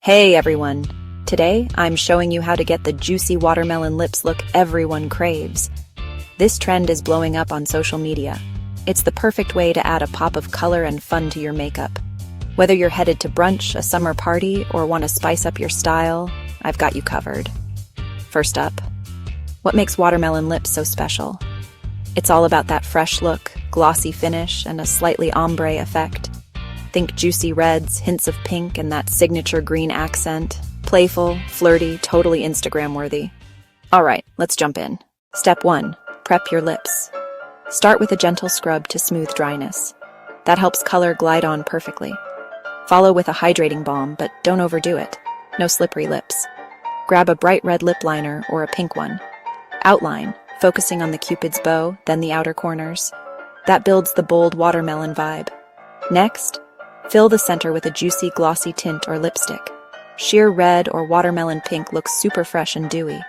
Hey everyone! Today, I'm showing you how to get the juicy watermelon lips look everyone craves. This trend is blowing up on social media. It's the perfect way to add a pop of color and fun to your makeup. Whether you're headed to brunch, a summer party, or want to spice up your style, I've got you covered. First up, what makes watermelon lips so special? It's all about that fresh look, glossy finish, and a slightly ombre effect. Think juicy reds, hints of pink, and that signature green accent. Playful, flirty, totally Instagram-worthy. Alright, let's jump in. Step 1. Prep your lips. Start with a gentle scrub to smooth dryness. That helps color glide on perfectly. Follow with a hydrating balm, but don't overdo it. No slippery lips. Grab a bright red lip liner or a pink one. Outline, focusing on the cupid's bow, then the outer corners. That builds the bold watermelon vibe. Next, fill the center with a juicy, glossy tint or lipstick. Sheer red or watermelon pink looks super fresh and dewy.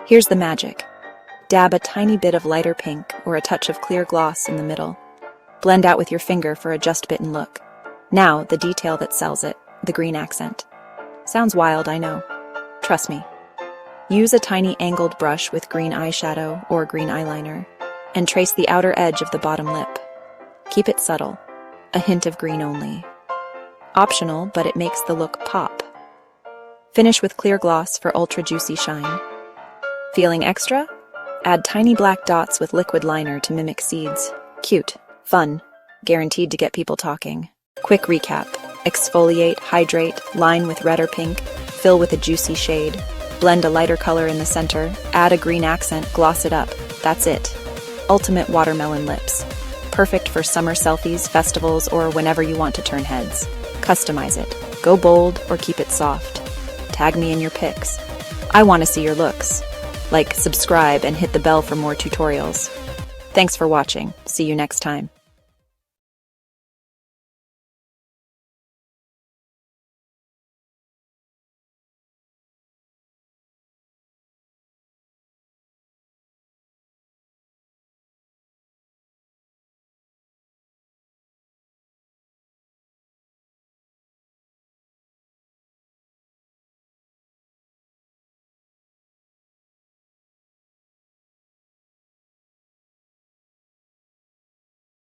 Here's the magic. Dab a tiny bit of lighter pink or a touch of clear gloss in the middle. Blend out with your finger for a just-bitten look. Now, the detail that sells it, the green accent. Sounds wild, I know. Trust me. Use a tiny angled brush with green eyeshadow or green eyeliner and trace the outer edge of the bottom lip. Keep it subtle. A hint of green only. Optional, but it makes the look pop. Finish with clear gloss for ultra juicy shine. Feeling extra? Add tiny black dots with liquid liner to mimic seeds. Cute, fun, guaranteed to get people talking. Quick recap. Exfoliate, hydrate, line with red or pink, fill with a juicy shade, blend a lighter color in the center, add a green accent, gloss it up. That's it. Ultimate watermelon lips. Perfect for summer selfies, festivals, or whenever you want to turn heads. Customize it. Go bold or keep it soft. Tag me in your pics. I want to see your looks. Like, subscribe, and hit the bell for more tutorials. Thanks for watching. See you next time.